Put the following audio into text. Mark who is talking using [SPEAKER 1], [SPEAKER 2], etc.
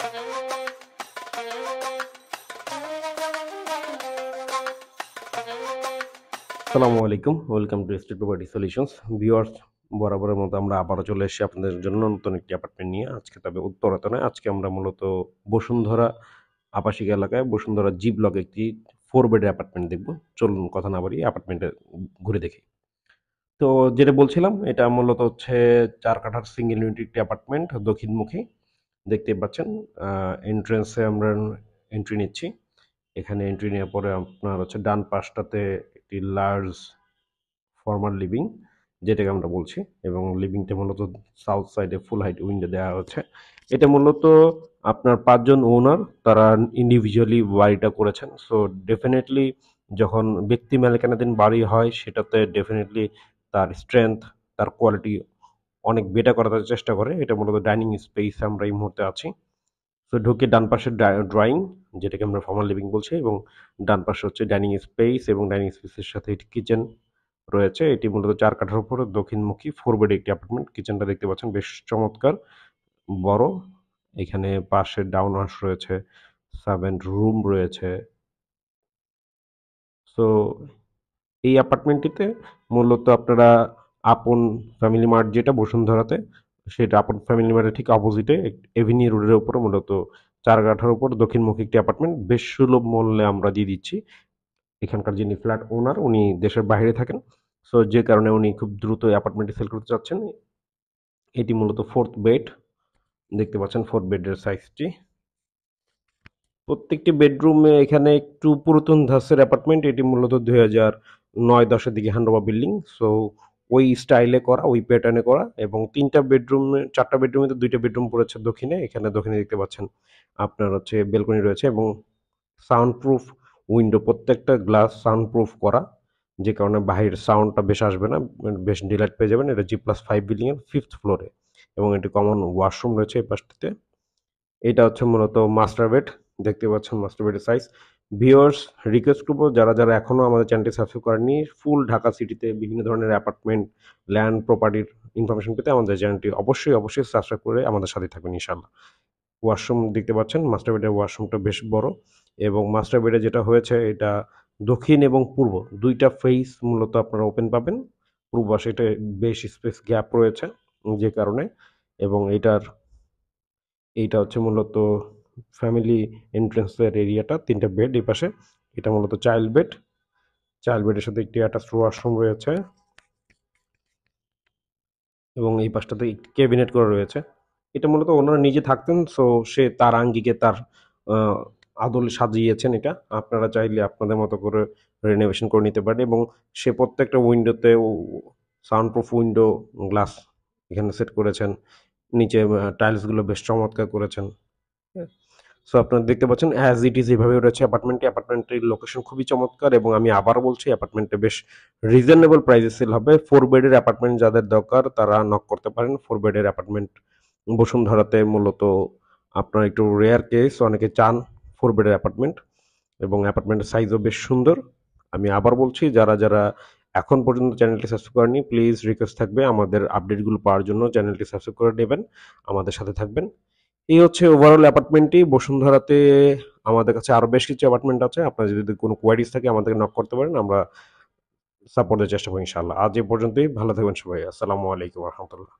[SPEAKER 1] আসসালামু আলাইকুম, welcome to state property solutions. Viewers, বরাবরের মতো আমরা আবারও চলে এসেছি আপনাদের জন্য নতুন একটি অ্যাপার্টমেন্ট নিয়ে। আজকে তবে উত্তরাতে নয়, আজকে আমরা মূলত বসুন্ধরা আবাসিক এলাকায় বসুন্ধরা জি ব্লক একটি 4 বেডের অ্যাপার্টমেন্ট দেখব। চলুন কথা না বাড়িয়ে অ্যাপার্টমেন্টে ঘুরে দেখি। তো যেটা বলছিলাম, এটা মূলত হচ্ছে 4 কাঠার সিঙ্গেল ইউনিট একটি অ্যাপার্টমেন্ট, দক্ষিণমুখী। দেখতেই পাচ্ছেন, এন্ট্রেন্সে আমরা এন্ট্রি নিচ্ছি। এখানে এন্ট্রি নেওয়ার পরে আপনার হচ্ছে ডান পাশটাতে একটি লার্জ ফর্মাল লিভিং, যেটাকে আমরা বলছি, এবং লিভিংটা মূলত সাউথ সাইডে ফুল হাইট উইন্ডো দেওয়া হচ্ছে। এটা মূলত আপনার 5 জন ওনার, তারা ইন্ডিভিজুয়ালি বাড়িটা করেছেন। সো ডেফিনেটলি যখন ব্যক্তি মালিকানাধীন বাড়ি হয়, সেটাতে ডেফিনেটলি তার স্ট্রেংথ, তার কোয়ালিটি অনেক বেটার করার চেষ্টা করে। এটা মূলত ডাইনিং স্পেস আমরা এই মুহূর্তে আছি। তো ঢুকে ডান পাশে ড্রয়িং, যেটাকে আমরা ফর্মাল লিভিং বলছি, এবং ডান পাশে হচ্ছে ডাইনিং স্পেস, এবং ডাইনিং স্পেসের সাথে একটি কিচেন রয়েছে। এটি মূলত 4 কাঠার উপর দক্ষিণমুখী 4 বেড একটি অ্যাপার্টমেন্ট। কিচেনটা দেখতে পাচ্ছেন বেশ চমৎকার, বড়। এখানে পাশে ডাউন হাউস রয়েছে, সার্ভেন্ট রুম রয়েছে। সো এই অ্যাপার্টমেন্টটিতে মূলত আপনারা আপন ফ্যামিলি মার্ট, যেটা বসুন্ধরাতে, সেটা আপন ফ্যামিলি মার্টের ঠিক অপোজিটে এভিনিউ রোডের উপরে মূলত 4 কাঠার উপর দক্ষিণমুখী একটি অ্যাপার্টমেন্ট বেশ সুলভ মূল্যে আমরা দিয়ে দিচ্ছি। এখানকার যিনি ফ্ল্যাট ওনার, উনি দেশের বাইরে থাকেন। সো যে কারণে উনি খুব দ্রুত অ্যাপার্টমেন্টে সেল করতে চাচ্ছেন। এটি মূলত 4th বেড, দেখতে পাচ্ছেন 4 বেডের সাইজটি। প্রত্যেকটি বেডরুমে এখানে একটু পুরাতন ধাঁচের অ্যাপার্টমেন্ট। এটি মূলত 2009-10-এর দিকে হ্যান্ডওভার বিল্ডিং। সো ওই স্টাইলে করা, ওই প্যাটার্নে করা, এবং 4টা বেডরুমে 2টা বেডরুম পড়েছে দক্ষিণে। এখানে দক্ষিণে দেখতে পাচ্ছেন আপনার হচ্ছে বেলকনি রয়েছে, এবং সাউন্ড প্রুফ উইন্ডো, প্রত্যেকটা গ্লাস সাউন্ড প্রুফ করা, যে কারণে বাহির সাউন্ডটা বেশ আসবে না, বেশ ডিলাইট পেয়ে যাবেন। এটা G+5 বিল্ডিংয়ের 5th ফ্লোরে, এবং এটি কমন ওয়াশরুম রয়েছে এই পাশটিতে। এটা হচ্ছে মূলত মাস্টার বেড, দেখতে পাচ্ছেন মাস্টার বেডের সাইজ। ভিউয়ার্স, রিকোয়েস্ট করবো, যারা যারা এখনও আমাদের চ্যানেলটি সাবস্ক্রাইব করেননি, ফুল ঢাকা সিটিতে বিভিন্ন ধরনের অ্যাপার্টমেন্ট, ল্যান্ড, প্রপার্টির ইনফরমেশন পেতে আমাদের চ্যানেলটি অবশ্যই সাবস্ক্রাইব করে আমাদের সাথে থাকবেন ইনশাআল্লাহ। ওয়াশরুম দেখতে পাচ্ছেন, মাস্টার বেডের ওয়াশরুমটা বেশ বড়, এবং মাস্টার বেডে যেটা হয়েছে, এটা দক্ষিণ এবং পূর্ব 2টা ফেস মূলত আপনারা ওপেন পাবেন। পূর্ব পাশে এটা বেশ স্পেস গ্যাপ রয়েছে, যে কারণে। এবং এইটা হচ্ছে মূলত ফ্যামিলি এন্ট্রেন্সের এরিয়াটা, 3টা বেড এই পাশে। এটা মূলত চাইল্ড বেডের সাথে একটি অ্যাটাচড ওয়াশরুম রয়েছে, এবং এই পাশটাতে একটি ক্যাবিনেট করা রয়েছে। এটা মূলত ওনারা নিজে থাকতেন, সো সে তার আঙ্গিকে তার আহ, আদলে সাজিয়েছেন এটা। আপনারা চাইলে আপনাদের মতো করে রেনোভেশন করে নিতে পারেন, এবং সে প্রত্যেকটা উইন্ডোতে সাউন্ড প্রুফ উইন্ডো গ্লাস এখানে সেট করেছেন। নিচে টাইলসগুলো বেশ চমৎকার করেছেন। সো আপনারা দেখতে পাচ্ছেন অ্যাজ ইট ইজ এভাবে রয়েছে অ্যাপার্টমেন্টটি। অ্যাপার্টমেন্টের লোকেশন খুবই চমৎকার, এবং আমি আবার বলছি, অ্যাপার্টমেন্টে বেশ রিজনেবল প্রাইসে সেল হবে। 4 বেডের অ্যাপার্টমেন্ট যাদের দরকার, তারা নক করতে পারেন। 4 বেডের অ্যাপার্টমেন্ট বসুন্ধরাতে মূলত আপনার একটু রেয়ার কেস, অনেকে চান 4 বেডের অ্যাপার্টমেন্ট, এবং অ্যাপার্টমেন্টের সাইজও বেশ সুন্দর। আমি আবার বলছি, যারা যারা এখন পর্যন্ত চ্যানেলটি সাবস্ক্রাইব করেনি, প্লিজ রিকোয়েস্ট থাকবে আমাদের আপডেটগুলো পাওয়ার জন্য চ্যানেলটি সাবস্ক্রাইব করে নেবেন, আমাদের সাথে থাকবেন। এই হচ্ছে ওভারঅল অ্যাপার্টমেন্টটি বসুন্ধরাতে। আমাদের কাছে আরো বেশ কিছু অ্যাপার্টমেন্ট আছে, আপনার যদি কোনো কোয়ারিজ থাকে আমাদেরকে নক করতে পারেন, আমরা সাপোর্টের চেষ্টা করি ইনশাআল্লাহ। আজ এ পর্যন্তই, ভালো থাকবেন সবাই। আসসালামু আলাইকুম রহমতুল্লাহ।